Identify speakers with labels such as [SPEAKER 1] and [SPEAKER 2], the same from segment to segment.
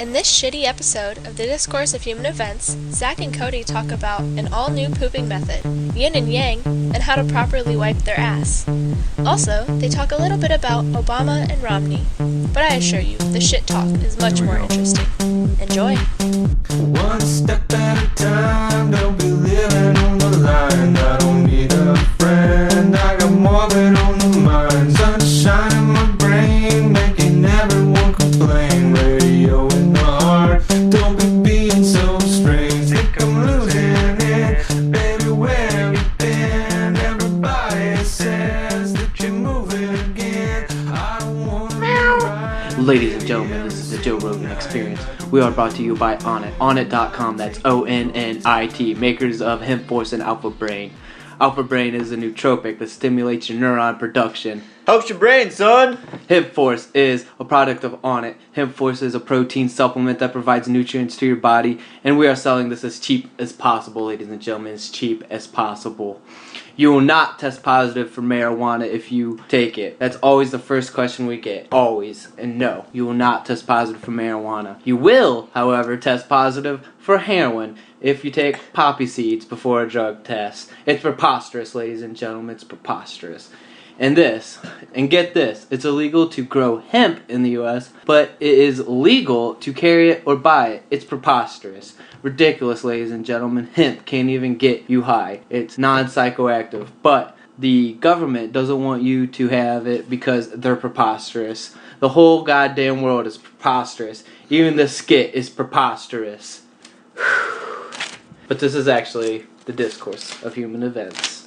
[SPEAKER 1] In this shitty episode of the Discourse of Human Events, Zach and Cody talk about an all-new pooping method, yin and yang, and how to properly wipe their ass. Also, they talk a little bit about Obama and Romney. But I assure you, the shit talk is much more interesting. Enjoy!
[SPEAKER 2] One step at a time, don't be living on the line. I don't need a friend, I got more than on the mind. Sunshine in my brain, making everyone complain. Radio in the heart, don't be being so strange. Think I'm losing it, baby, where have you been? Everybody says that you're moving again. I don't wanna be right.
[SPEAKER 3] Ladies and gentlemen, this is the Joe Rogan Experience. We are brought to you by Onnit. Onnit.com, that's ONNIT, makers of Hemp Force and Alpha Brain. Alpha Brain is a nootropic that stimulates your neuron production.
[SPEAKER 4] Helps your brain, son!
[SPEAKER 3] Hemp Force is a product of Onnit. Hemp Force is a protein supplement that provides nutrients to your body, and we are selling this as cheap as possible, ladies and gentlemen, as cheap as possible. You will not test positive for marijuana if you take it. That's always the first question we get. Always. And no, you will not test positive for marijuana. You will, however, test positive for heroin if you take poppy seeds before a drug test. It's preposterous, ladies and gentlemen. It's preposterous. And get this, it's illegal to grow hemp in the U.S., but it is legal to carry it or buy it. It's preposterous. Ridiculous, ladies and gentlemen. Hemp can't even get you high. It's non-psychoactive, but the government doesn't want you to have it because they're preposterous. The whole goddamn world is preposterous. Even the skit is preposterous. But this is actually the Discourse of Human Events.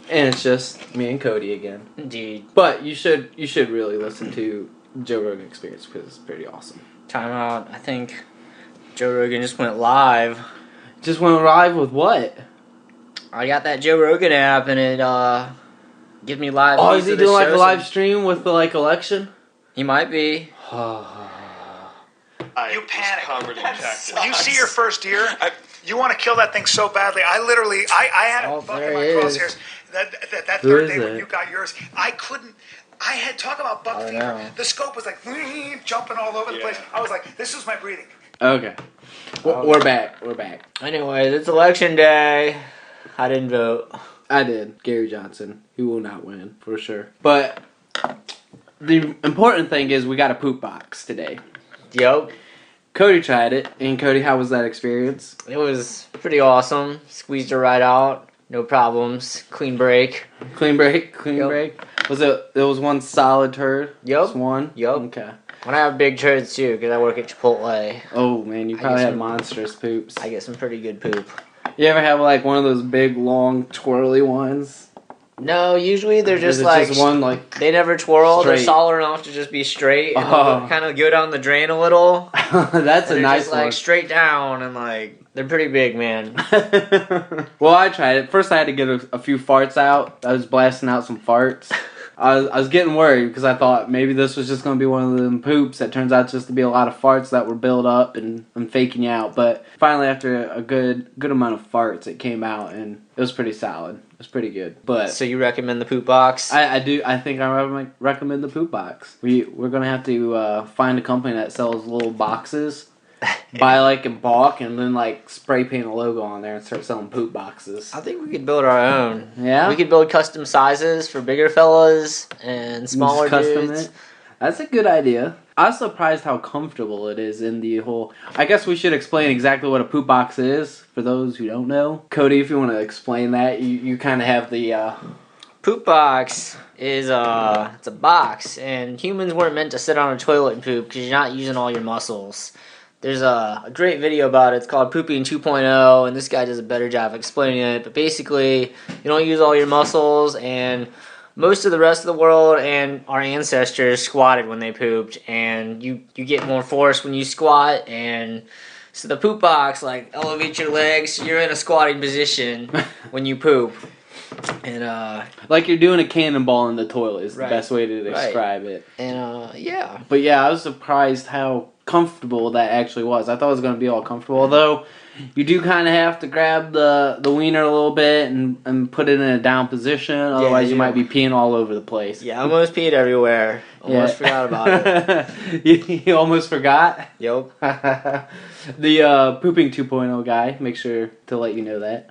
[SPEAKER 3] And it's just me and Cody again.
[SPEAKER 4] Indeed.
[SPEAKER 3] But you should really listen to Joe Rogan Experience because it's pretty awesome.
[SPEAKER 4] Time out. I think Joe Rogan just went live.
[SPEAKER 3] Just went live with what?
[SPEAKER 4] I got that Joe Rogan app and it gives me live.
[SPEAKER 3] Oh,
[SPEAKER 4] feeds
[SPEAKER 3] is he
[SPEAKER 4] of the
[SPEAKER 3] doing like a
[SPEAKER 4] shows
[SPEAKER 3] live stream with the like election?
[SPEAKER 4] He might be.
[SPEAKER 5] You panic. When you see your first deer, you want to kill that thing so badly. I had a buck in my crosshairs. That third day when you got yours, I couldn't. I had talk about buck fever. The scope was like jumping all over the place. I was like, this is my breathing.
[SPEAKER 3] Okay. We're back. We're back.
[SPEAKER 4] Anyways, it's election day. I didn't vote.
[SPEAKER 3] I did. Gary Johnson. He will not win, for sure. But the important thing is we got a poop box today.
[SPEAKER 4] Yep.
[SPEAKER 3] Cody tried it. And Cody, how was that experience?
[SPEAKER 4] It was pretty awesome. Squeezed it right out. No problems. Clean break.
[SPEAKER 3] Clean break? Clean break? It was one solid turd?
[SPEAKER 4] Yep.
[SPEAKER 3] Just one?
[SPEAKER 4] Yep.
[SPEAKER 3] Okay.
[SPEAKER 4] When I have big turds too, because I work at Chipotle.
[SPEAKER 3] Oh, man, you probably have monstrous poops.
[SPEAKER 4] I get some pretty good poop.
[SPEAKER 3] You ever have like one of those big, long, twirly ones?
[SPEAKER 4] No, usually they're just like
[SPEAKER 3] just one like
[SPEAKER 4] they never twirl.
[SPEAKER 3] Straight.
[SPEAKER 4] They're solid enough to just be straight and kind of go down the drain a little.
[SPEAKER 3] That's a nice
[SPEAKER 4] just,
[SPEAKER 3] one.
[SPEAKER 4] Like straight down and like they're pretty big, man.
[SPEAKER 3] Well, I tried it. First, I had to get a few farts out. I was blasting out some farts. I was getting worried because I thought maybe this was just going to be one of them poops that turns out just to be a lot of farts that were built up and I'm faking you out. But finally, after a good amount of farts, it came out and it was pretty solid. It was pretty good. But
[SPEAKER 4] so you recommend the poop box?
[SPEAKER 3] I do. I think I recommend the poop box. We're going to have to find a company that sells little boxes. Buy like in bulk and then like spray paint a logo on there and start selling poop boxes.
[SPEAKER 4] I think we could build our own.
[SPEAKER 3] Yeah?
[SPEAKER 4] We could build custom sizes for bigger fellas and smaller dudes.
[SPEAKER 3] That's a good idea. I was surprised how comfortable it is in the whole... I guess we should explain exactly what a poop box is for those who don't know. Cody, if you want to explain that, you kind of have the...
[SPEAKER 4] Poop box is it's a box, and humans weren't meant to sit on a toilet and poop because you're not using all your muscles. There's a great video about it. It's called Pooping 2.0, and this guy does a better job of explaining it. But basically, you don't use all your muscles, and most of the rest of the world and our ancestors squatted when they pooped, and you get more force when you squat, and so the poop box like elevates your legs. You're in a squatting position when you poop, and
[SPEAKER 3] like you're doing a cannonball in the toilet is the
[SPEAKER 4] Right.
[SPEAKER 3] best way to describe it.
[SPEAKER 4] And yeah.
[SPEAKER 3] But yeah, I was surprised how comfortable that actually was. I thought it was going to be all comfortable, although you do kind of have to grab the wiener a little bit and put it in a down position, otherwise you might be peeing all over the place.
[SPEAKER 4] Yeah, I almost peed everywhere. Almost forgot about it.
[SPEAKER 3] You almost forgot?
[SPEAKER 4] Yup.
[SPEAKER 3] The pooping 2.0 guy, make sure to let you know that.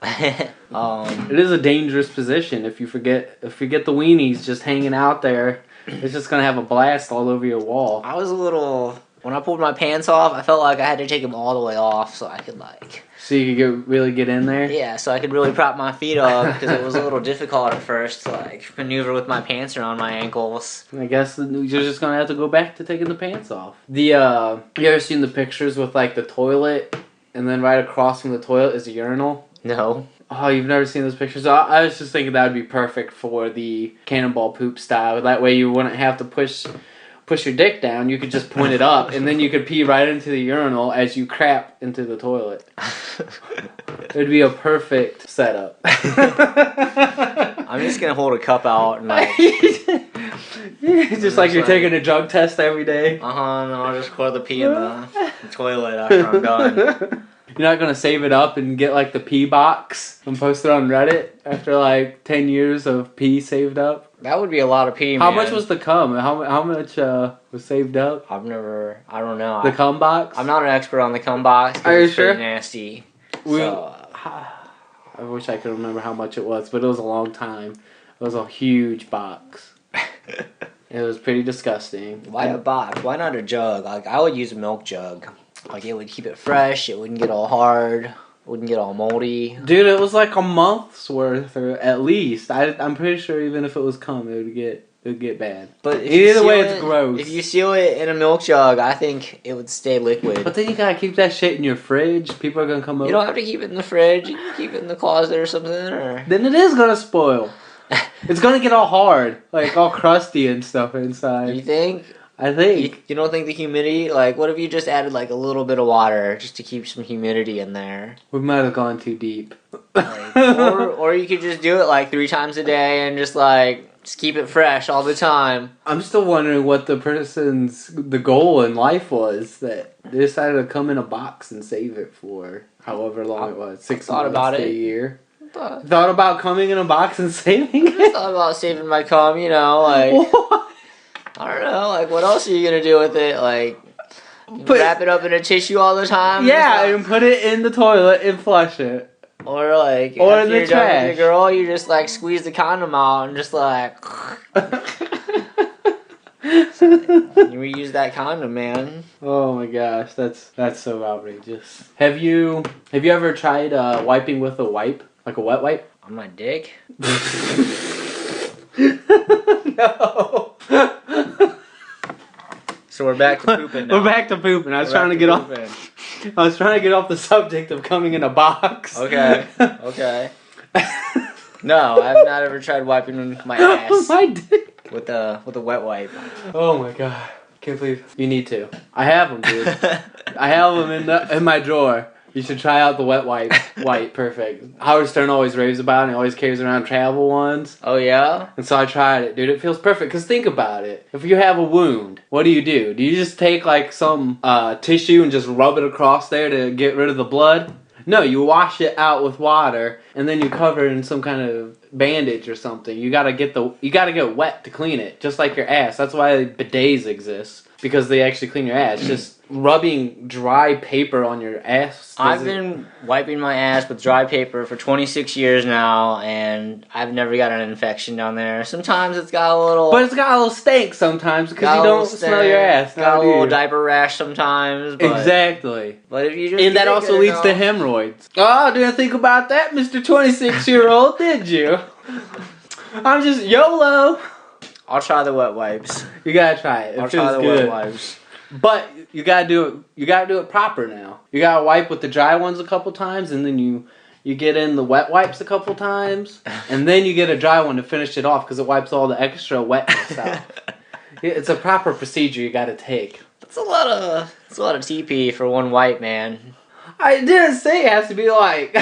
[SPEAKER 3] It is a dangerous position if you forget the weenies just hanging out there. It's just gonna have a blast all over your wall.
[SPEAKER 4] I was a little... When I pulled my pants off, I felt like I had to take them all the way off so I could, like...
[SPEAKER 3] So you could really get in there?
[SPEAKER 4] Yeah, so I could really prop my feet up, because it was a little difficult at first to, like, maneuver with my pants around my ankles.
[SPEAKER 3] I guess you're just gonna have to go back to taking the pants off. You ever seen the pictures with, like, the toilet, and then right across from the toilet is a urinal?
[SPEAKER 4] No.
[SPEAKER 3] Oh, you've never seen those pictures? I was just thinking that would be perfect for the cannonball poop style. That way you wouldn't have to push your dick down. You could just point it up, and then you could pee right into the urinal as you crap into the toilet. It would be a perfect setup.
[SPEAKER 4] I'm just gonna hold a cup out and like...
[SPEAKER 3] just like you're taking a drug test every day.
[SPEAKER 4] And I'll just pour the pee in the toilet after I'm done.
[SPEAKER 3] You're not gonna save it up and get like the pee box and post it on Reddit after like 10 years of pee saved up?
[SPEAKER 4] That would be a lot of pee, man.
[SPEAKER 3] How much was the cum? How much was saved up?
[SPEAKER 4] I don't know.
[SPEAKER 3] The cum box?
[SPEAKER 4] I'm not an expert on the cum box.
[SPEAKER 3] Are you
[SPEAKER 4] it's
[SPEAKER 3] sure?
[SPEAKER 4] pretty nasty.
[SPEAKER 3] I wish I could remember how much it was, but it was a long time. It was a huge box. It was pretty disgusting.
[SPEAKER 4] Why a box? Why not a jug? Like, I would use a milk jug. Like, it would keep it fresh. It wouldn't get all hard. Wouldn't get all moldy.
[SPEAKER 3] Dude, it was like a month's worth, or at least. I'm pretty sure even if it was cum, it would get bad.
[SPEAKER 4] But
[SPEAKER 3] either way, it's gross.
[SPEAKER 4] If you seal it in a milk jug, I think it would stay liquid.
[SPEAKER 3] But then you gotta keep that shit in your fridge. People are gonna come over.
[SPEAKER 4] You don't have to keep it in the fridge. You can keep it in the closet or something. Or
[SPEAKER 3] then it is gonna spoil. It's gonna get all hard, like all crusty and stuff inside.
[SPEAKER 4] You think?
[SPEAKER 3] I think.
[SPEAKER 4] You don't think the humidity, like, what if you just added, like, a little bit of water just to keep some humidity in there?
[SPEAKER 3] We might have gone too deep.
[SPEAKER 4] Like, or you could just do it, like, 3 times a day and just, like, just keep it fresh all the time.
[SPEAKER 3] I'm still wondering what the goal in life was that they decided to come in a box and save it for however long it was. 6 months
[SPEAKER 4] about
[SPEAKER 3] to
[SPEAKER 4] it.
[SPEAKER 3] a year. Thought about coming in a box and saving it?
[SPEAKER 4] I thought about saving my cum, you know, like...
[SPEAKER 3] What?
[SPEAKER 4] I don't know, like, what else are you gonna do with it? Like, wrap it up in a tissue all the time?
[SPEAKER 3] Yeah, and put it in the toilet and flush it.
[SPEAKER 4] Or, like,
[SPEAKER 3] or
[SPEAKER 4] after
[SPEAKER 3] in the
[SPEAKER 4] you're
[SPEAKER 3] trash.
[SPEAKER 4] done with your girl, you just, like, squeeze the condom out and just, like... you reuse that condom, man.
[SPEAKER 3] Oh my gosh, that's so outrageous. Have you ever tried wiping with a wipe? Like a wet wipe?
[SPEAKER 4] On my dick?
[SPEAKER 3] No.
[SPEAKER 4] So we're back to pooping now.
[SPEAKER 3] We're back to pooping. I was trying to get off the subject of coming in a box.
[SPEAKER 4] Okay. No, I've not ever tried wiping my ass
[SPEAKER 3] My dick.
[SPEAKER 4] with a wet wipe.
[SPEAKER 3] Oh my god. Can't believe you need to. I have them, dude. I have them in my drawer. You should try out the wet wipe. Perfect. Howard Stern always raves about it, and he always carries around travel ones.
[SPEAKER 4] Oh, yeah?
[SPEAKER 3] And so I tried it, dude. It feels perfect. Because think about it. If you have a wound, what do? Do you just take, like, some tissue and just rub it across there to get rid of the blood? No, you wash it out with water, and then you cover it in some kind of bandage or something. You gotta get wet to clean it, just like your ass. That's why bidets exist. Because they actually clean your ass. Just rubbing dry paper on your ass.
[SPEAKER 4] I've been wiping my ass with dry paper for 26 years now, and I've never got an infection down there. Sometimes it's got a little...
[SPEAKER 3] But it's got a little stank sometimes because you don't smell your ass.
[SPEAKER 4] Got a little diaper rash sometimes. But,
[SPEAKER 3] exactly.
[SPEAKER 4] But if you just...
[SPEAKER 3] And that also leads to hemorrhoids. Oh, didn't think about that, Mr. 26-year-old, did you? I'm just YOLO.
[SPEAKER 4] I'll try the wet wipes.
[SPEAKER 3] You gotta try it.
[SPEAKER 4] I'll try the wet wipes.
[SPEAKER 3] But you gotta do it. You gotta do it proper now. You gotta wipe with the dry ones a couple times, and then you get in the wet wipes a couple times, and then you get a dry one to finish it off because it wipes all the extra wetness out. It's a proper procedure you gotta take.
[SPEAKER 4] That's a lot of TP for one wipe, man.
[SPEAKER 3] I didn't say it has to be like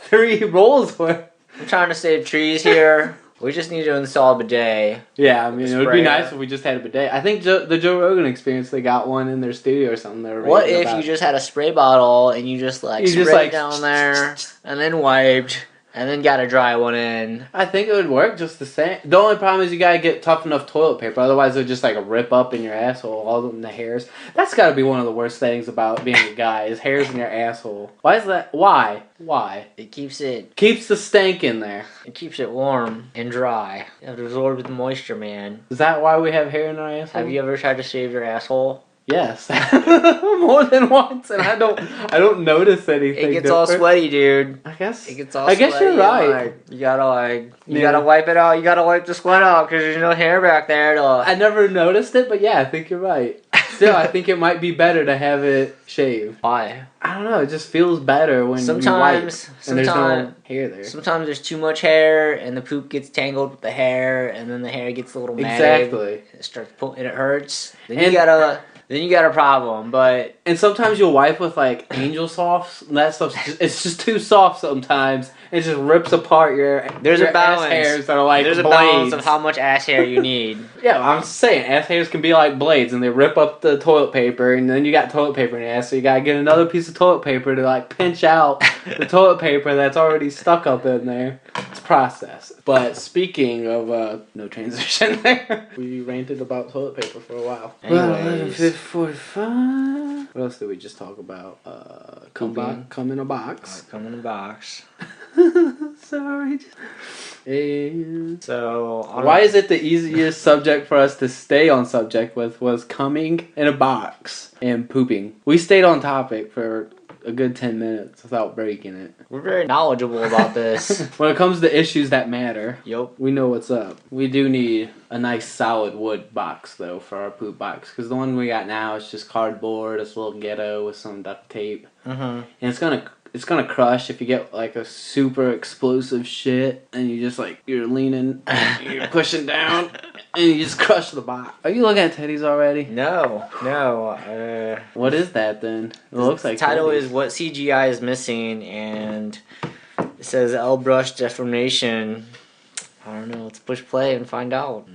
[SPEAKER 3] 3 rolls worth.
[SPEAKER 4] I'm trying to save trees here. We just need to install a bidet.
[SPEAKER 3] Yeah, I mean, it would be nice if we just had a bidet. I think the Joe Rogan Experience, they got one in their studio or something.
[SPEAKER 4] What if you just had a spray bottle and you just sprayed down there and then wiped and then gotta dry one in.
[SPEAKER 3] I think it would work just the same. The only problem is you gotta get tough enough toilet paper, otherwise it'll just like rip up in your asshole, all of them, the hairs. That's gotta be one of the worst things about being a guy, is hairs in your asshole. Why is that? Why?
[SPEAKER 4] It keeps
[SPEAKER 3] the stank in there.
[SPEAKER 4] It keeps it warm and dry. It absorbs the moisture, man.
[SPEAKER 3] Is that why we have hair in our asshole?
[SPEAKER 4] Have you ever tried to shave your asshole?
[SPEAKER 3] Yes, more than once, and I don't notice anything.
[SPEAKER 4] It gets
[SPEAKER 3] different.
[SPEAKER 4] all sweaty, dude.
[SPEAKER 3] I guess.
[SPEAKER 4] It gets all.
[SPEAKER 3] I guess
[SPEAKER 4] sweaty
[SPEAKER 3] you're right.
[SPEAKER 4] And, you gotta wipe it out. You gotta wipe the sweat out because there's no hair back there.
[SPEAKER 3] I never noticed it, but yeah, I think you're right. Still, I think it might be better to have it shaved.
[SPEAKER 4] Why?
[SPEAKER 3] I don't know. It just feels better when you wipe, and there's no hair there.
[SPEAKER 4] Sometimes there's too much hair, and the poop gets tangled with the hair, and then the hair gets a little matted.
[SPEAKER 3] Exactly.
[SPEAKER 4] It starts and it hurts. Then you got a problem, but...
[SPEAKER 3] And sometimes you'll wipe with, like, Angel Softs, and that stuff's it's just too soft sometimes. It just rips apart your
[SPEAKER 4] There's a balance.
[SPEAKER 3] Ass hairs that are like
[SPEAKER 4] There's
[SPEAKER 3] blades.
[SPEAKER 4] a balance of how much ass hair you need.
[SPEAKER 3] Yeah, I'm saying, ass hairs can be like blades, and they rip up the toilet paper, and then you got toilet paper in your ass, so you gotta get another piece of toilet paper to, like, pinch out the toilet paper that's already stuck up in there. It's a process. But speaking of, no transition there, we ranted about toilet paper for a while.
[SPEAKER 4] Anyways.
[SPEAKER 3] 45. What else did we just talk about? Come in a box.
[SPEAKER 4] Come in a box.
[SPEAKER 3] Sorry. And
[SPEAKER 4] so
[SPEAKER 3] why is it the easiest subject for us to stay on subject with was coming in a box and pooping? We stayed on topic for a good 10 minutes without breaking it.
[SPEAKER 4] We're very knowledgeable about this.
[SPEAKER 3] When it comes to issues that matter,
[SPEAKER 4] Yup.
[SPEAKER 3] we know what's up. We do need a nice solid wood box though for our poop box, because the one we got now is just cardboard. It's a little ghetto with some duct tape, and it's gonna crush if you get like a super explosive shit and you just like you're leaning, you're pushing down, and you just crush the box. Are you looking at teddies already?
[SPEAKER 4] No.
[SPEAKER 3] What is that then? It looks like
[SPEAKER 4] the title
[SPEAKER 3] teddies.
[SPEAKER 4] is What CGI is Missing, and it says L brush deformation. I don't know. Let's push play and find out.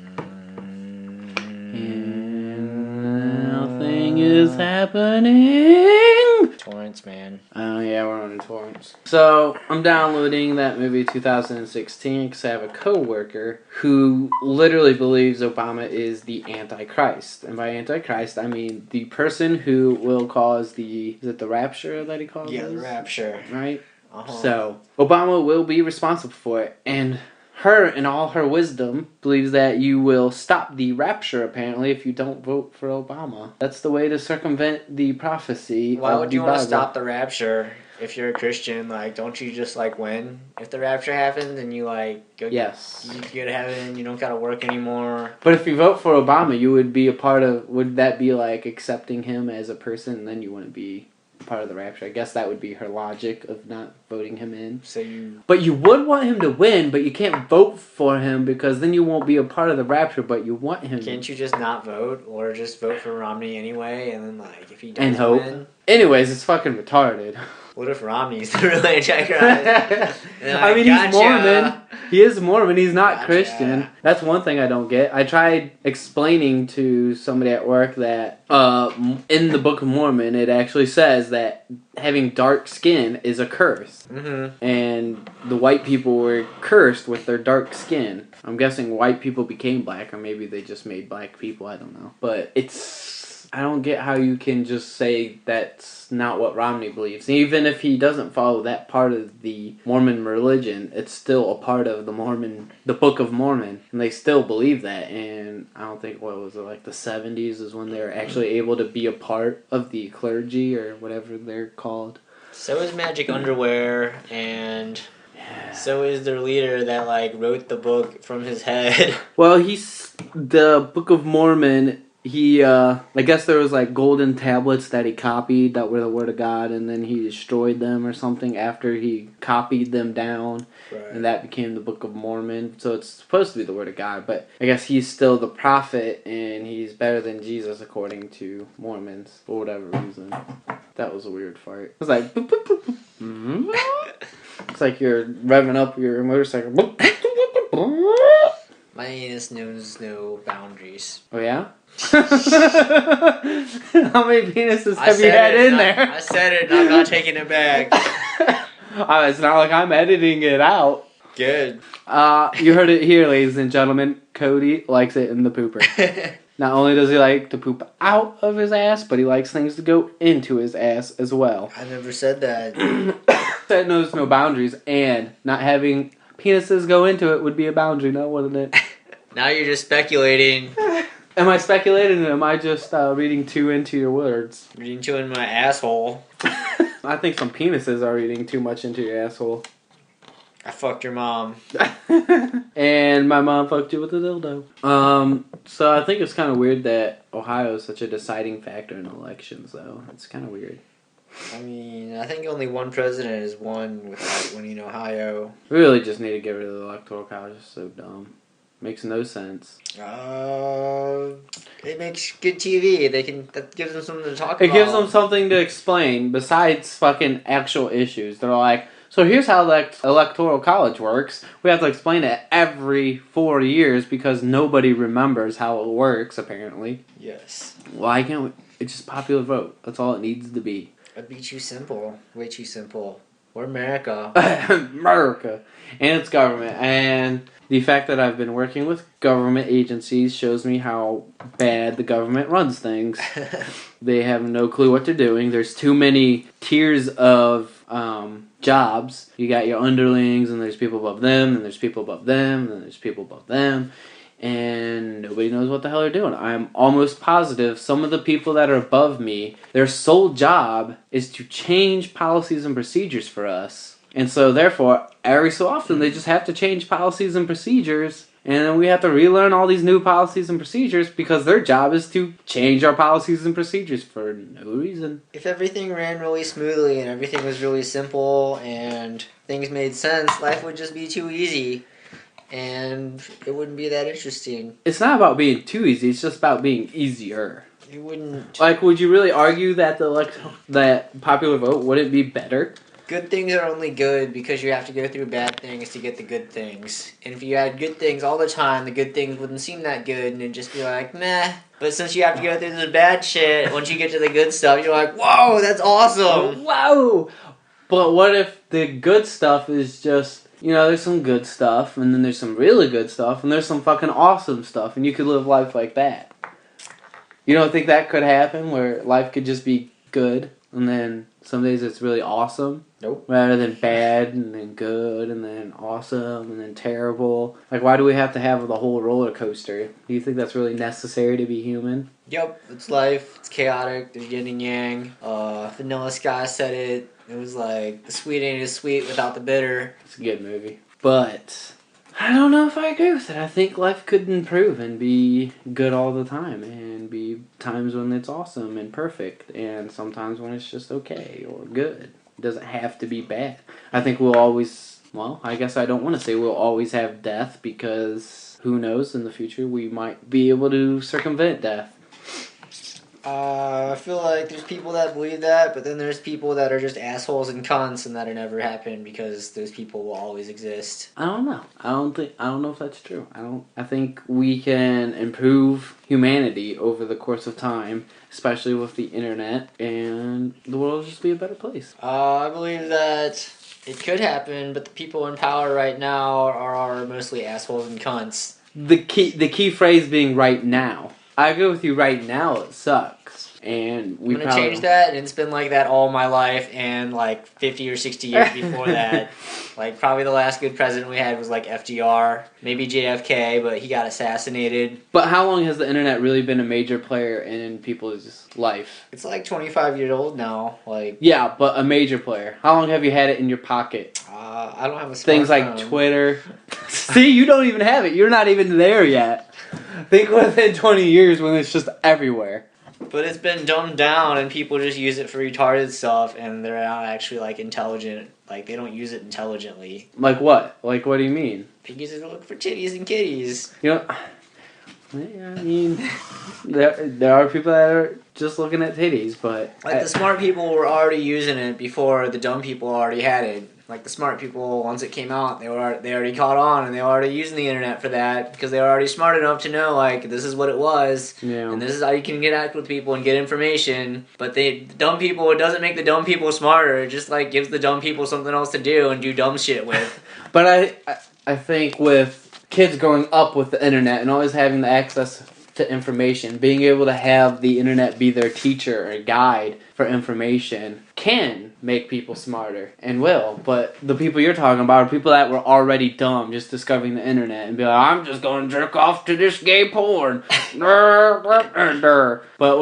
[SPEAKER 3] Nothing is happening.
[SPEAKER 4] Torrents, man.
[SPEAKER 3] Oh yeah, we're on torrents. So I'm downloading that movie 2016 because I have a coworker who literally believes Obama is the Antichrist, and by Antichrist I mean the person who will cause the rapture that he calls
[SPEAKER 4] Yeah, the rapture.
[SPEAKER 3] right?
[SPEAKER 4] Uh-huh.
[SPEAKER 3] So Obama will be responsible for it, and her, in all her wisdom, believes that you will stop the rapture, apparently, if you don't vote for Obama. That's the way to circumvent the prophecy.
[SPEAKER 4] Why would you want to
[SPEAKER 3] Bible.
[SPEAKER 4] stop the rapture if you're a Christian? Like, don't you just, like, win if the rapture happens and you, like, go
[SPEAKER 3] Yes.
[SPEAKER 4] you go to heaven, you don't gotta work anymore?
[SPEAKER 3] But if you vote for Obama, you would be a part of... Would that be, like, accepting him as a person, and then you wouldn't be part of the rapture? I guess that would be her logic of not voting him in. But you would want him to win, but you can't vote for him because then you won't be a part of the rapture, but you want him.
[SPEAKER 4] Can't you just not vote or just vote for Romney anyway, and then, like, if he does
[SPEAKER 3] and hope.
[SPEAKER 4] win?
[SPEAKER 3] Anyways, it's fucking retarded.
[SPEAKER 4] What if Romney's the real Antichrist?
[SPEAKER 3] I mean, he's Mormon. He is Mormon. He's not
[SPEAKER 4] Gotcha.
[SPEAKER 3] Christian. That's one thing I don't get. I tried explaining to somebody at work that in the Book of Mormon, it actually says that having dark skin is a curse.
[SPEAKER 4] Mm-hmm.
[SPEAKER 3] And the white people were cursed with their dark skin. I'm guessing white people became black, or maybe they just made black people. I don't know. But I don't get how you can just say that's not what Romney believes. Even if he doesn't follow that part of the Mormon religion, it's still a part of the Book of Mormon, and they still believe that. And I don't think, what was it, like the 70s is when they were actually able to be a part of the clergy, or whatever they're called.
[SPEAKER 4] So is Magic Underwear, and so is their leader that, like, wrote the book from his head.
[SPEAKER 3] Well, the Book of Mormon, I guess there was like golden tablets that he copied that were the Word of God, and then he destroyed them or something after he copied them down,
[SPEAKER 4] Right.
[SPEAKER 3] and that became the Book of Mormon. So it's supposed to be the Word of God, but I guess he's still the prophet, and he's better than Jesus according to Mormons for whatever reason. That was a weird fart. It was like, boop, boop, boop, boop. Mm-hmm. It's like you're revving up your motorcycle. Boop, boop, boop, boop.
[SPEAKER 4] My anus knows no boundaries.
[SPEAKER 3] Oh yeah? How many penises have you had in there?
[SPEAKER 4] I said it, and I'm not taking it back.
[SPEAKER 3] It's not like I'm editing it out.
[SPEAKER 4] Good.
[SPEAKER 3] You heard it here, ladies and gentlemen. Cody likes it in the pooper. Not only does he like to poop out of his ass, but he likes things to go into his ass as well.
[SPEAKER 4] I never said that.
[SPEAKER 3] That knows no boundaries, and not having penises go into it would be a boundary, no, wouldn't it?
[SPEAKER 4] Now you're just speculating.
[SPEAKER 3] Am I speculating, or am I just reading too into your words?
[SPEAKER 4] Reading too in my asshole.
[SPEAKER 3] I think some penises are reading too much into your asshole.
[SPEAKER 4] I fucked your mom.
[SPEAKER 3] And my mom fucked you with a dildo. So I think it's kind of weird that Ohio is such a deciding factor in elections, though. It's kind of weird.
[SPEAKER 4] I mean, I think only one president has won without winning Ohio.
[SPEAKER 3] We really just need to get rid of the Electoral College. It's so dumb. Makes no sense.
[SPEAKER 4] It makes good TV. That gives them something to talk about.
[SPEAKER 3] It gives them something to explain besides fucking actual issues. They're like, so here's how the Electoral College works. We have to explain it every 4 years because nobody remembers how it works, apparently.
[SPEAKER 4] Yes.
[SPEAKER 3] Why can't we? It's just popular vote. That's all it needs to be.
[SPEAKER 4] That'd be too simple. Way too simple. We're America.
[SPEAKER 3] America. And it's government. And the fact that I've been working with government agencies shows me how bad the government runs things. They have no clue what they're doing. There's too many tiers of jobs. You got your underlings, and there's people above them, and there's people above them, and there's people above them. And nobody knows what the hell they're doing. I'm almost positive some of the people that are above me, their sole job is to change policies and procedures for us. And so, therefore, every so often, they just have to change policies and procedures. And then we have to relearn all these new policies and procedures because their job is to change our policies and procedures for no reason.
[SPEAKER 4] If everything ran really smoothly and everything was really simple and things made sense, life would just be too easy. And it wouldn't be that interesting.
[SPEAKER 3] It's not about being too easy. It's just about being easier.
[SPEAKER 4] It wouldn't.
[SPEAKER 3] Like, would you really argue that that popular vote wouldn't be better?
[SPEAKER 4] Good things are only good because you have to go through bad things to get the good things. And if you had good things all the time, the good things wouldn't seem that good and it'd just be like, meh. But since you have to go through this bad shit, once you get to the good stuff, you're like, whoa, that's awesome.
[SPEAKER 3] Whoa! But what if the good stuff is just, you know, there's some good stuff, and then there's some really good stuff, and there's some fucking awesome stuff, and you could live life like that. You don't think that could happen, where life could just be good, and then some days it's really awesome?
[SPEAKER 4] Nope.
[SPEAKER 3] Rather than bad, and then good, and then awesome, and then terrible. Like, why do we have to have the whole roller coaster? Do you think that's really necessary to be human?
[SPEAKER 4] Yep, it's life. It's chaotic. There's yin and yang. Vanilla Sky said it. It was like, the sweet ain't as sweet without the bitter.
[SPEAKER 3] It's a good movie. But I don't know if I agree with it. I think life could improve and be good all the time, and be times when it's awesome and perfect, and sometimes when it's just okay or good. It doesn't have to be bad. I think we'll always, well, I guess I don't want to say we'll always have death, because who knows, in the future we might be able to circumvent death.
[SPEAKER 4] I feel like there's people that believe that, but then there's people that are just assholes and cunts, and that'll never happen because those people will always exist.
[SPEAKER 3] I don't know. I don't know if that's true. I think we can improve humanity over the course of time, especially with the internet, and the world will just be a better place.
[SPEAKER 4] I believe that it could happen, but the people in power right now are mostly assholes and cunts.
[SPEAKER 3] The key phrase being right now. I agree with you. Right now, it sucks, and
[SPEAKER 4] I'm gonna change that. And it's been like that all my life, and like 50 or 60 years before that. Like, probably the last good president we had was like FDR, maybe JFK, but he got assassinated.
[SPEAKER 3] But how long has the internet really been a major player in people's life?
[SPEAKER 4] It's like 25 years old now. Like,
[SPEAKER 3] yeah, but a major player. How long have you had it in your pocket?
[SPEAKER 4] I don't have a smartphone.
[SPEAKER 3] Things like Twitter. See, you don't even have it. You're not even there yet. Think within 20 years when it's just everywhere.
[SPEAKER 4] But it's been dumbed down, and people just use it for retarded stuff, and they're not actually, like, intelligent. Like, they don't use it intelligently.
[SPEAKER 3] Like what? Like, what do you mean?
[SPEAKER 4] They use it to look for titties and kitties.
[SPEAKER 3] You know, Yeah, I mean, there are people that are just looking at titties, but
[SPEAKER 4] like the smart people were already using it before the dumb people already had it. Like the smart people, once it came out, they already caught on, and they were already using the internet for that because they were already smart enough to know like this is what it was, and this is how you can interact with people and get information. But the dumb people, it doesn't make the dumb people smarter. It just like gives the dumb people something else to do and do dumb shit with.
[SPEAKER 3] But I think with kids growing up with the internet and always having the access to information, being able to have the internet be their teacher or guide for information can make people smarter and will. But the people you're talking about are people that were already dumb just discovering the internet and be like, I'm just going to jerk off to this gay porn. But we're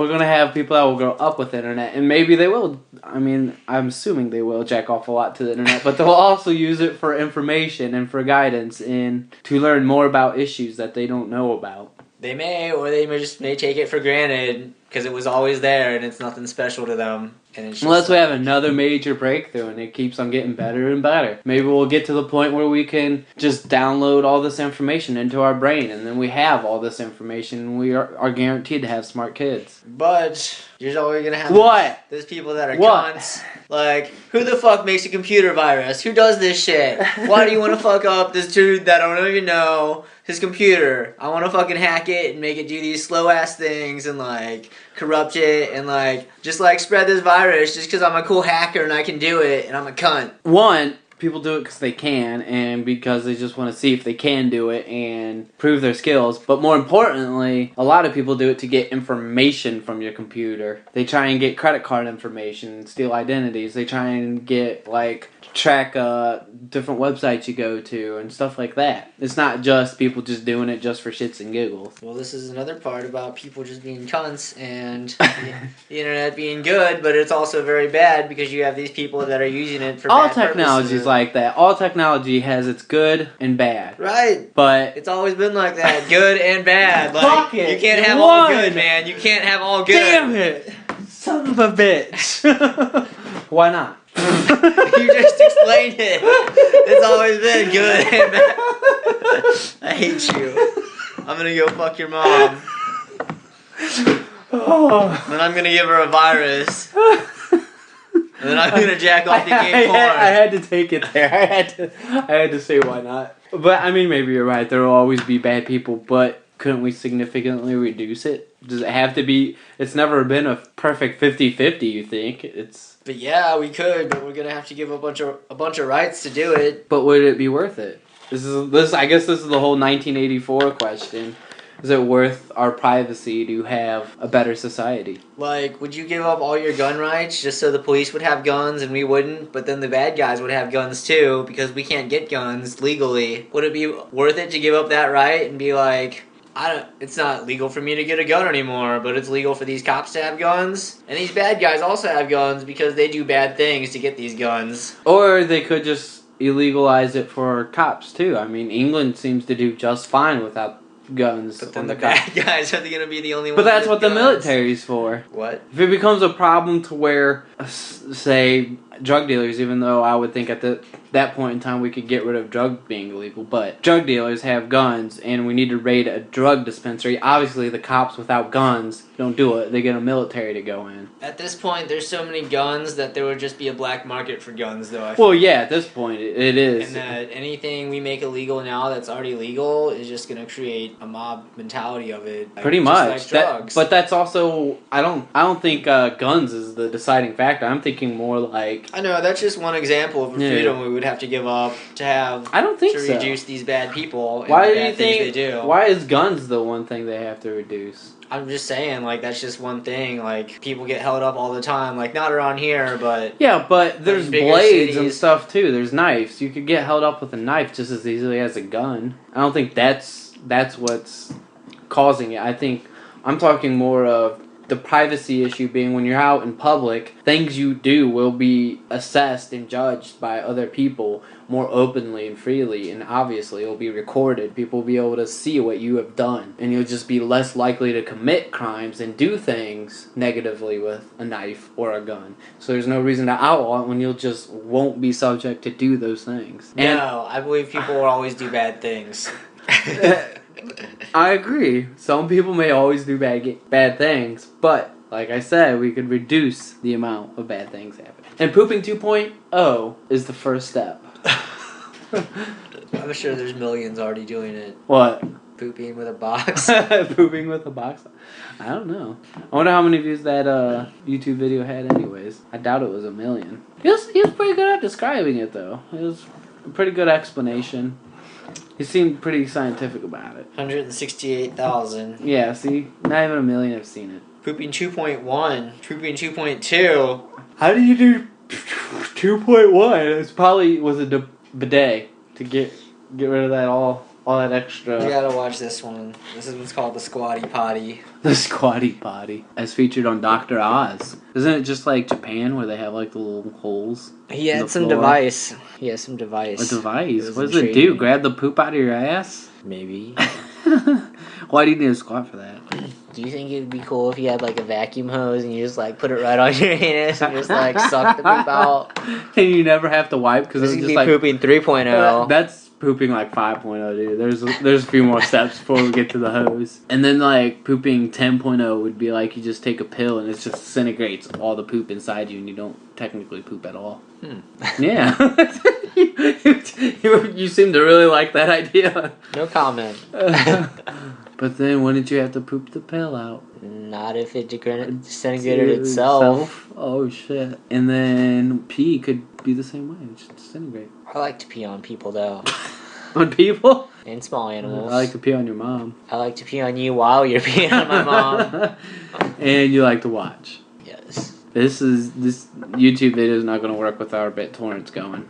[SPEAKER 3] going to have people that will grow up with the internet, and maybe they will. I mean, I'm assuming they will jack off a lot to the internet, but they'll also use it for information and for guidance and to learn more about issues that they don't know about.
[SPEAKER 4] They may, or they may take it for granted because it was always there and it's nothing special to them. And it's just
[SPEAKER 3] unless we have another major breakthrough and it keeps on getting better and better. Maybe we'll get to the point where we can just download all this information into our brain, and then we have all this information and we are guaranteed to have smart kids.
[SPEAKER 4] But you're always going to have those people that are cunts. Like, who the fuck makes a computer virus? Who does this shit? Why do you want to fuck up this dude that I don't even know his computer? I want to fucking hack it and make it do these slow ass things and like corrupt it and like just like spread this virus just because I'm a cool hacker and I can do it and I'm a cunt.
[SPEAKER 3] One, people do it because they can and because they just want to see if they can do it and prove their skills. But more importantly, a lot of people do it to get information from your computer. They try and get credit card information, steal identities. They try and get like track different websites you go to and stuff like that. It's not just people just doing it just for shits and giggles.
[SPEAKER 4] Well, this is another part about people just being cunts and the internet being good, but it's also very bad because you have these people that are using it for
[SPEAKER 3] all
[SPEAKER 4] bad
[SPEAKER 3] technology
[SPEAKER 4] purposes.
[SPEAKER 3] is like that. All technology has its good and bad.
[SPEAKER 4] Right.
[SPEAKER 3] But
[SPEAKER 4] it's always been like that, good and bad. Like,
[SPEAKER 3] fuck it.
[SPEAKER 4] You can't have all good, man. You can't have all good.
[SPEAKER 3] Damn it. Son of a bitch. Why not?
[SPEAKER 4] You just explained it. It's always been good and bad. I hate you. I'm gonna go fuck your mom. Then I'm gonna give her a virus. And then I'm gonna jack off the gay porn.
[SPEAKER 3] I had to take it there. I had to say why not. But I mean, maybe you're right. There will always be bad people, but couldn't we significantly reduce it? Does it have to be? It's never been a perfect 50-50, you think?
[SPEAKER 4] But yeah, we could, but we're gonna have to give a bunch of rights to do it.
[SPEAKER 3] But would it be worth it? I guess this is the whole 1984 question. Is it worth our privacy to have a better society?
[SPEAKER 4] Like, would you give up all your gun rights just so the police would have guns and we wouldn't, but then the bad guys would have guns too because we can't get guns legally? Would it be worth it to give up that right and be like, it's not legal for me to get a gun anymore, but it's legal for these cops to have guns? And these bad guys also have guns because they do bad things to get these guns.
[SPEAKER 3] Or they could just illegalize it for cops too. I mean, England seems to do just fine without guns.
[SPEAKER 4] But then the bad guys are going to be the only ones.
[SPEAKER 3] But that's
[SPEAKER 4] with
[SPEAKER 3] what the
[SPEAKER 4] guns.
[SPEAKER 3] military's for.
[SPEAKER 4] What?
[SPEAKER 3] If it becomes a problem to where, say, drug dealers, even though I would think at that point in time we could get rid of drug being illegal, but drug dealers have guns and we need to raid a drug dispensary. Obviously the cops without guns don't do it. They get a military to go in.
[SPEAKER 4] At this point there's so many guns that there would just be a black market for guns though.
[SPEAKER 3] Well, yeah, at this point it is.
[SPEAKER 4] And that anything we make illegal now that's already legal is just going to create a mob mentality of it.
[SPEAKER 3] Pretty
[SPEAKER 4] just
[SPEAKER 3] much.
[SPEAKER 4] like drugs.
[SPEAKER 3] But that's also, I don't think guns is the deciding factor. I'm thinking more like,
[SPEAKER 4] I know, that's just one example of a freedom we would have to give up to have.
[SPEAKER 3] I don't think
[SPEAKER 4] to
[SPEAKER 3] so.
[SPEAKER 4] reduce these bad people. And
[SPEAKER 3] Why
[SPEAKER 4] the
[SPEAKER 3] do you
[SPEAKER 4] bad things
[SPEAKER 3] think?
[SPEAKER 4] they do.
[SPEAKER 3] Why is guns the one thing they have to reduce?
[SPEAKER 4] I'm just saying, like, that's just one thing. Like, people get held up all the time. Like, not around here, but
[SPEAKER 3] yeah, but there's
[SPEAKER 4] bigger
[SPEAKER 3] blades and
[SPEAKER 4] cities.
[SPEAKER 3] stuff too. There's knives. You could get held up with a knife just as easily as a gun. I don't think that's what's causing it. I think I'm talking more of the privacy issue being when you're out in public, things you do will be assessed and judged by other people more openly and freely, and obviously it'll be recorded. People will be able to see what you have done, and you'll just be less likely to commit crimes and do things negatively with a knife or a gun. So there's no reason to outlaw it when you'll just won't be subject to do those things.
[SPEAKER 4] No, I believe people will always do bad things.
[SPEAKER 3] I agree. Some people may always do bad things, but like I said, we could reduce the amount of bad things happening. And pooping 2.0 is the first step.
[SPEAKER 4] I'm sure there's millions already doing it.
[SPEAKER 3] What?
[SPEAKER 4] Pooping with a box.
[SPEAKER 3] Pooping with a box? I don't know. I wonder how many views that YouTube video had anyways. I doubt it was 1 million. He was pretty good at describing it though. It was a pretty good explanation. He seemed pretty scientific about it.
[SPEAKER 4] 168,000.
[SPEAKER 3] Yeah, see? Not even 1 million have seen it.
[SPEAKER 4] Pooping 2.1. Pooping 2.2.
[SPEAKER 3] How did you do 2.1? It probably was a bidet to get rid of that all that extra.
[SPEAKER 4] You gotta watch this one. This is what's called the squatty potty.
[SPEAKER 3] The squatty potty, as featured on Dr. Oz. Isn't it just like Japan where they have like the little holes?
[SPEAKER 4] He had some device. He has some device.
[SPEAKER 3] A device? What does it do? Grab the poop out of your ass?
[SPEAKER 4] Maybe.
[SPEAKER 3] Why do you need a squat for that?
[SPEAKER 4] Do you think it'd be cool if you had like a vacuum hose and you just like put it right on your anus and just like suck the poop out?
[SPEAKER 3] And you never have to wipe because it's just like
[SPEAKER 4] pooping 3.0.
[SPEAKER 3] That's pooping like 5.0, dude. There's a few more steps before we get to the hose. And then like pooping 10.0 would be like you just take a pill and it just disintegrates all the poop inside you and you don't technically poop at all. Yeah. you seem to really like that idea.
[SPEAKER 4] No comment.
[SPEAKER 3] But then wouldn't you have to poop the pill out?
[SPEAKER 4] Not if it disintegrated itself.
[SPEAKER 3] Oh shit. And then pee could be the same way. It should disintegrate.
[SPEAKER 4] I like to pee on people though.
[SPEAKER 3] On people?
[SPEAKER 4] And small animals.
[SPEAKER 3] I like to pee on your mom.
[SPEAKER 4] I like to pee on you while you're peeing on my mom.
[SPEAKER 3] And you like to watch.
[SPEAKER 4] Yes.
[SPEAKER 3] This YouTube video is not going to work with our BitTorrents going.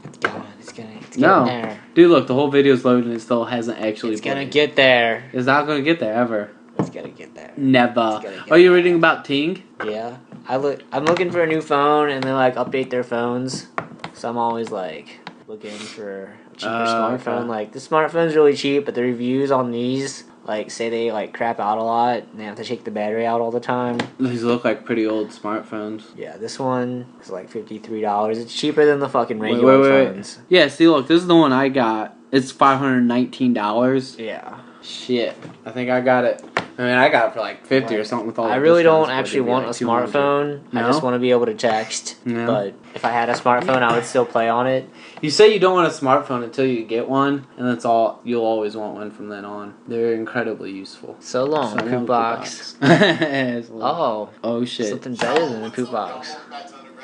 [SPEAKER 4] It's getting there.
[SPEAKER 3] Dude, look, the whole video's loading and it still hasn't actually
[SPEAKER 4] It's gonna get there.
[SPEAKER 3] It's not going to get there ever.
[SPEAKER 4] It's gonna get there.
[SPEAKER 3] Never. Are you reading about Ting?
[SPEAKER 4] Yeah. I'm looking for a new phone and they like update their phones. So I'm always like looking for a cheaper smartphone.
[SPEAKER 3] Okay.
[SPEAKER 4] Like the smartphone's really cheap, but the reviews on these like say they like crap out a lot and they have to take the battery out all the time.
[SPEAKER 3] These look like pretty old smartphones.
[SPEAKER 4] Yeah, this one is like $53. It's cheaper than the fucking regular phones.
[SPEAKER 3] Yeah, see, look, this is the one I got. It's $519.
[SPEAKER 4] Yeah.
[SPEAKER 3] Shit. I think I got it. I mean, I got it for like 50 or something with all the
[SPEAKER 4] I really
[SPEAKER 3] discounts,
[SPEAKER 4] don't
[SPEAKER 3] but
[SPEAKER 4] actually
[SPEAKER 3] it'd be
[SPEAKER 4] want
[SPEAKER 3] like
[SPEAKER 4] a
[SPEAKER 3] 200.
[SPEAKER 4] smartphone.
[SPEAKER 3] No?
[SPEAKER 4] I just want to be able to text.
[SPEAKER 3] No.
[SPEAKER 4] But if I had a smartphone, I would still play on it.
[SPEAKER 3] You say you don't want a smartphone until you get one, and that's all. You'll always want one from then on. They're incredibly usul.
[SPEAKER 4] So long,
[SPEAKER 3] So
[SPEAKER 4] poop box.
[SPEAKER 3] Oh. Oh shit.
[SPEAKER 4] Something better than the poop box.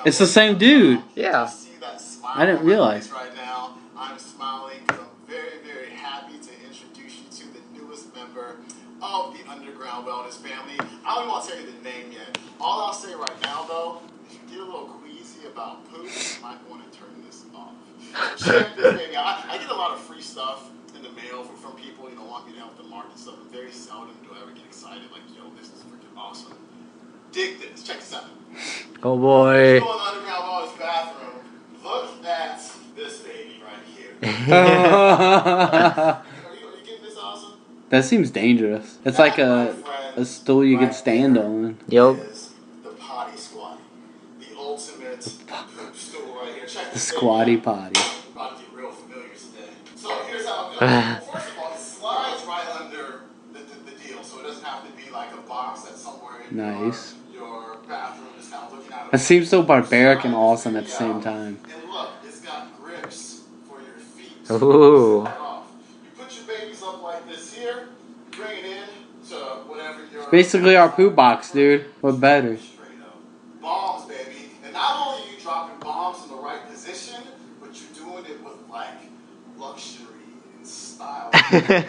[SPEAKER 3] It's the same dude.
[SPEAKER 4] Yeah.
[SPEAKER 3] I didn't realize.
[SPEAKER 6] Right now, I'm smiling because I'm very, very happy to introduce you to the newest member of the Underground Wellness family. I don't even want to tell you the name yet. All I'll say right now, though, if you get a little queasy about poop, you might want to turn this off. Check this baby out. I get a lot of free stuff in the mail from people, want me to help them market stuff. And very seldom do I ever get excited like, yo, this is freaking awesome. Dig this. Check this out.
[SPEAKER 4] Oh boy.
[SPEAKER 6] Go in the Underground Wellness bathroom. Look at this baby right here. Are you getting this awesome?
[SPEAKER 3] That seems dangerous. It's like a stool you can stand on.
[SPEAKER 4] Yup.
[SPEAKER 6] Is the potty squat. The ultimate poop stool right here. Check
[SPEAKER 3] The
[SPEAKER 6] this
[SPEAKER 3] squatty
[SPEAKER 6] out.
[SPEAKER 3] potty.
[SPEAKER 6] We're about to get real familiar today. So here's how it goes. Well, first of all, it slides right under the deal, so it doesn't have to be like a box that's somewhere in
[SPEAKER 3] Nice.
[SPEAKER 6] your bathroom. Just kind of looking at it.
[SPEAKER 3] That seems so barbaric and awesome at the same time.
[SPEAKER 6] And look, it's got grips for your feet.
[SPEAKER 4] Ooh.
[SPEAKER 6] You put your babies up like this here, bring it in to whatever your...
[SPEAKER 3] Basically our poop box, dude. What better?
[SPEAKER 6] Straight up. Bombs, baby. And not only are you dropping bombs in the right position, but you're doing it with, like, luxury and style. Like,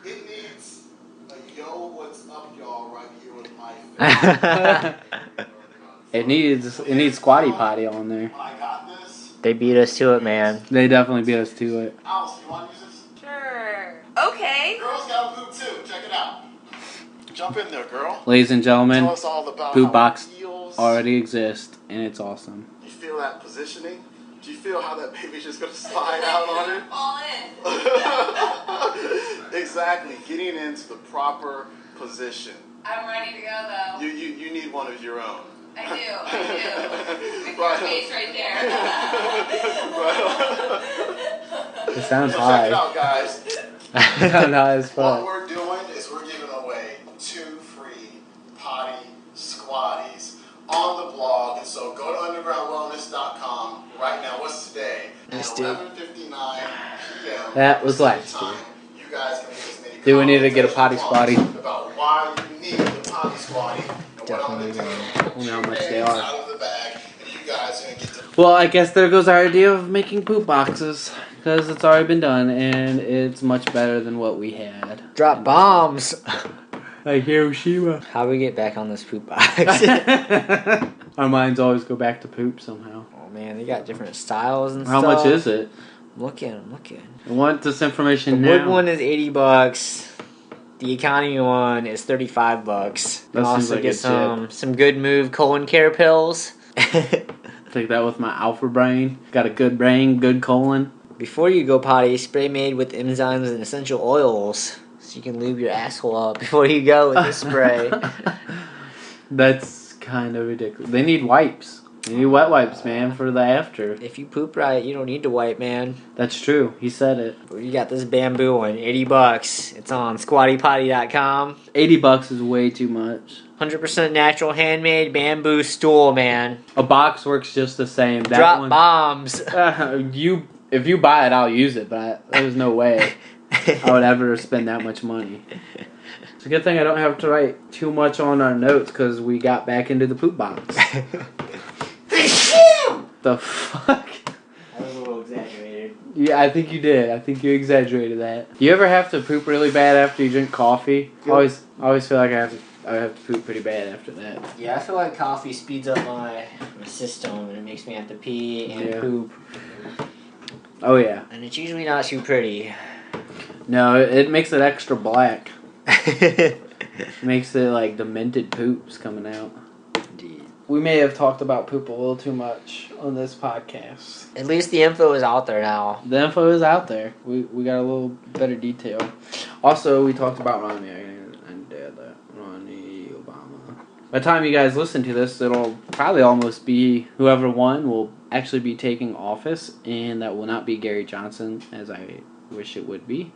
[SPEAKER 6] it needs a yo, what's up, y'all, right here with my face.
[SPEAKER 3] It needs squatty potty on there.
[SPEAKER 6] When I got this,
[SPEAKER 4] They beat us to it, man.
[SPEAKER 3] They definitely beat us to it.
[SPEAKER 6] Alice, you want to use this?
[SPEAKER 7] Sure. Okay.
[SPEAKER 6] Girls got a poop too. Check it out. Jump in there, girl.
[SPEAKER 3] Ladies and gentlemen,
[SPEAKER 6] Tell us all about
[SPEAKER 3] poop
[SPEAKER 6] how
[SPEAKER 3] box
[SPEAKER 6] it feels.
[SPEAKER 3] already exists and it's awesome.
[SPEAKER 6] You feel that positioning? Do you feel how that baby's just gonna slide out on it?
[SPEAKER 7] All in.
[SPEAKER 6] Exactly. Getting into the proper position.
[SPEAKER 7] I'm ready to go though.
[SPEAKER 6] You need one of your own.
[SPEAKER 7] I do. With
[SPEAKER 6] Right.
[SPEAKER 7] your face right there.
[SPEAKER 3] It sounds
[SPEAKER 6] So check
[SPEAKER 3] high.
[SPEAKER 6] it out, guys.
[SPEAKER 3] No, it's fun.
[SPEAKER 6] What we're doing is we're giving away 2 free potty squatties on the blog. And so go to undergroundwellness.com right now. What's today? At 11:59 p.m.
[SPEAKER 3] That was last year.
[SPEAKER 6] You guys can make as many
[SPEAKER 3] Do we need to get a potty
[SPEAKER 6] comments as you
[SPEAKER 3] squatty?
[SPEAKER 6] want about why you need the potty squatty. And what I'm going to do
[SPEAKER 3] I wonder how much they
[SPEAKER 6] out
[SPEAKER 3] are.
[SPEAKER 6] of the bag, and you guys are going to get to
[SPEAKER 3] Well, I guess there goes our idea of making poop boxes. Because it's already been done, and it's much better than what we had.
[SPEAKER 4] Drop bombs.
[SPEAKER 3] Like Hiroshima.
[SPEAKER 4] How do we get back on this poop box?
[SPEAKER 3] Our minds always go back to poop somehow.
[SPEAKER 4] Oh man, they got different styles and
[SPEAKER 3] How
[SPEAKER 4] stuff.
[SPEAKER 3] much is it?
[SPEAKER 4] I'm looking.
[SPEAKER 3] I want this information
[SPEAKER 4] The
[SPEAKER 3] now.
[SPEAKER 4] wood one is $80. The economy one is $35.
[SPEAKER 3] That
[SPEAKER 4] You
[SPEAKER 3] seems
[SPEAKER 4] also
[SPEAKER 3] like
[SPEAKER 4] get
[SPEAKER 3] a
[SPEAKER 4] some Good Move colon care pills.
[SPEAKER 3] Take that with my alpha brain. Got a good brain, good colon.
[SPEAKER 4] Before you go potty, spray made with enzymes and essential oils, so you can lube your asshole up before you go with the spray.
[SPEAKER 3] That's kind of ridiculous. They need wipes. They need wet wipes, man, for the after.
[SPEAKER 4] If you poop right, you don't need to wipe, man.
[SPEAKER 3] That's true. He said it.
[SPEAKER 4] You got this bamboo one, $80. It's on squattypotty.com.
[SPEAKER 3] $80 is way too much.
[SPEAKER 4] 100% natural handmade bamboo stool, man.
[SPEAKER 3] A box works just the same. That
[SPEAKER 4] Drop
[SPEAKER 3] one,
[SPEAKER 4] bombs.
[SPEAKER 3] if you buy it, I'll use it, but there's no way I would ever spend that much money. It's a good thing I don't have to write too much on our notes because we got back into the poop box. The fuck?
[SPEAKER 4] That was a little exaggerated.
[SPEAKER 3] Yeah, I think you did. I think you exaggerated that. Do you ever have to poop really bad after you drink coffee? I always feel like I have to poop pretty bad after that.
[SPEAKER 4] Yeah, I feel like coffee speeds up my system and it makes me have to pee and poop.
[SPEAKER 3] Oh yeah.
[SPEAKER 4] And it's usually not too pretty.
[SPEAKER 3] No, it makes it extra black. It makes it like demented poops coming out.
[SPEAKER 4] Indeed.
[SPEAKER 3] We may have talked about poop a little too much on this podcast.
[SPEAKER 4] At least the info is out there now.
[SPEAKER 3] The info is out there. We got a little better detail. Also, we talked about Romney. I did that. Romney Obama. By the time you guys listen to this, it'll probably almost be whoever won will actually be taking office, and that will not be Gary Johnson, as I wish it would be.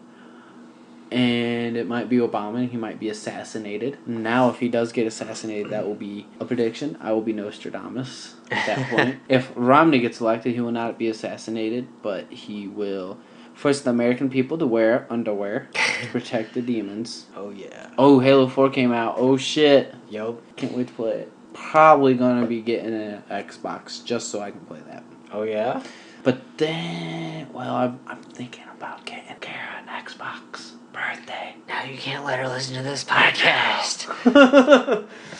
[SPEAKER 3] And it might be Obama. He might be assassinated. Now, if he does get assassinated, that will be a prediction. I will be Nostradamus at that point. If Romney gets elected, he will not be assassinated, but he will force the American people to wear underwear to protect the demons.
[SPEAKER 4] Oh, yeah.
[SPEAKER 3] Oh, Halo 4 came out. Oh, shit.
[SPEAKER 4] Yup.
[SPEAKER 3] Can't wait to play it. Probably going to be getting an Xbox just so I can play that.
[SPEAKER 4] Oh, yeah?
[SPEAKER 3] But then, well, I'm thinking about getting Kara an Xbox. Birthday.
[SPEAKER 4] Now you can't let her listen to this podcast.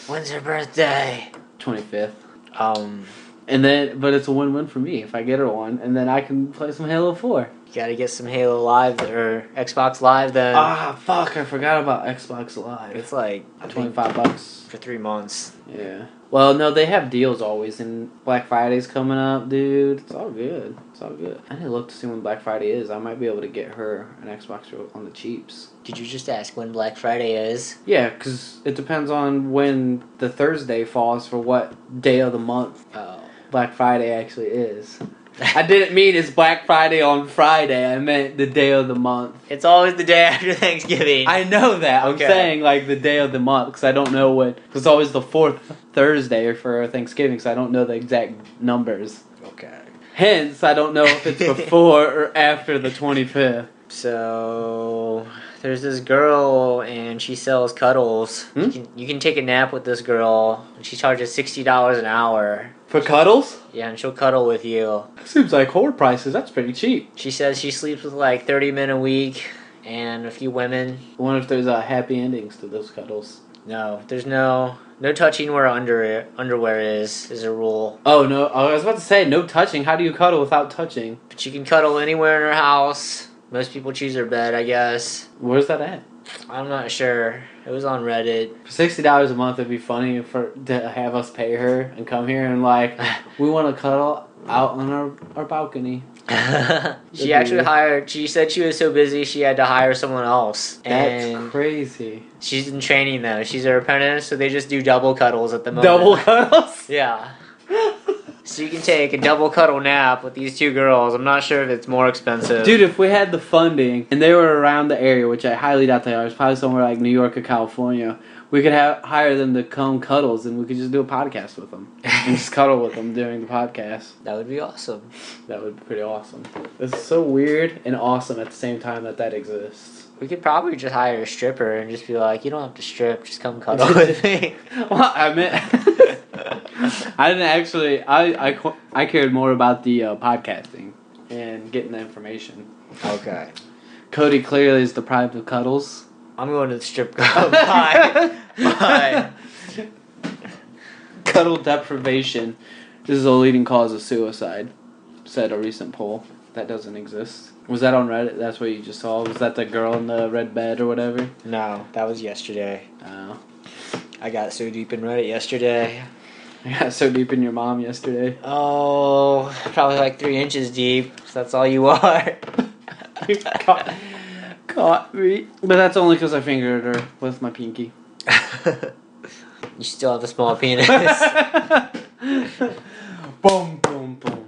[SPEAKER 4] When's her birthday?
[SPEAKER 3] 25th.
[SPEAKER 4] And
[SPEAKER 3] then, but it's a win-win for me if I get her one, and then I can play some Halo 4.
[SPEAKER 4] you gotta get some Halo Live or Xbox Live then.
[SPEAKER 3] Ah, fuck! I forgot about Xbox Live.
[SPEAKER 4] It's like
[SPEAKER 3] $25
[SPEAKER 4] for 3 months.
[SPEAKER 3] Yeah. Well, no, they have deals always, and Black Friday's coming up, dude. It's all good. It's all good. I need to look to see when Black Friday is. I might be able to get her an Xbox on the cheaps.
[SPEAKER 4] Did you just ask when Black Friday is?
[SPEAKER 3] Yeah, because it depends on when the Thursday falls for what day of the month Black Friday actually is. I didn't mean it's Black Friday on Friday. I meant the day of the month.
[SPEAKER 4] It's always the day after Thanksgiving.
[SPEAKER 3] I know that. I'm
[SPEAKER 4] Okay.
[SPEAKER 3] saying like the day of the month because I don't know what. It's always the fourth Thursday for Thanksgiving, because I don't know the exact numbers.
[SPEAKER 4] Okay.
[SPEAKER 3] Hence, I don't know if it's before or after the 25th.
[SPEAKER 4] So there's this girl and she sells cuddles. You can take a nap with this girl and she charges $60 an hour.
[SPEAKER 3] For cuddles?
[SPEAKER 4] Yeah, and she'll cuddle with you.
[SPEAKER 3] Seems like whore prices. That's pretty cheap.
[SPEAKER 4] She says she sleeps with like 30 men a week and a few women.
[SPEAKER 3] I wonder if there's happy endings to those cuddles.
[SPEAKER 4] No, there's no touching where underwear is a rule.
[SPEAKER 3] Oh, no. I was about to say, no touching. How do you cuddle without touching?
[SPEAKER 4] But you can cuddle anywhere in her house. Most people choose her bed, I guess.
[SPEAKER 3] Where's that at?
[SPEAKER 4] I'm not sure. It was on Reddit.
[SPEAKER 3] For $60 a month, it'd be funny to have us pay her and come here and like, we want to cuddle out on our balcony.
[SPEAKER 4] She said she was so busy she had to hire someone else.
[SPEAKER 3] That's crazy.
[SPEAKER 4] She's in training though. She's her apprentice, so they just do double cuddles at the moment.
[SPEAKER 3] Double cuddles?
[SPEAKER 4] Yeah. So So you can take a double cuddle nap with these two girls. I'm not sure if it's more expensive.
[SPEAKER 3] Dude, if we had the funding and they were around the area, which I highly doubt they are, it's probably somewhere like New York or California, we could hire them to come cuddles and we could just do a podcast with them. And just cuddle with them during the podcast.
[SPEAKER 4] That would be awesome.
[SPEAKER 3] That would be pretty awesome. It's so weird and awesome at the same time that exists.
[SPEAKER 4] We could probably just hire a stripper and just be like, you don't have to strip, just come cuddle with me.
[SPEAKER 3] Well, I meant... I didn't actually... I cared more about the podcasting and getting the information.
[SPEAKER 4] Okay.
[SPEAKER 3] Cody clearly is deprived of cuddles.
[SPEAKER 4] I'm going to the strip club. Bye. Bye.
[SPEAKER 3] Cuddle deprivation is a leading cause of suicide, said a recent poll. That doesn't exist. Was that on Reddit? That's what you just saw? Was that the girl in the red bed or whatever?
[SPEAKER 4] No, that was yesterday.
[SPEAKER 3] Oh.
[SPEAKER 4] I got so deep in Reddit yesterday.
[SPEAKER 3] I got so deep in your mom yesterday.
[SPEAKER 4] Oh, probably like 3 inches deep. That's all you are.
[SPEAKER 3] You caught me. But that's only because I fingered her with my pinky.
[SPEAKER 4] You still have a small penis.
[SPEAKER 3] Boom, boom, boom.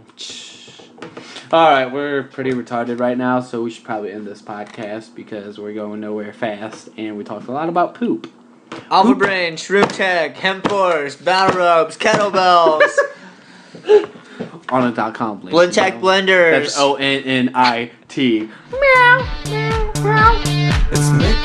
[SPEAKER 3] Alright, we're pretty retarded right now, so we should probably end this podcast because we're going nowhere fast, and we talked a lot about poop.
[SPEAKER 4] Alpha Brain, Shroom Tech, Hemp Force, Battle Ropes, Kettlebells.
[SPEAKER 3] Onnit.com.
[SPEAKER 4] Blend Tech Blenders.
[SPEAKER 3] That's ONNIT.
[SPEAKER 2] It's making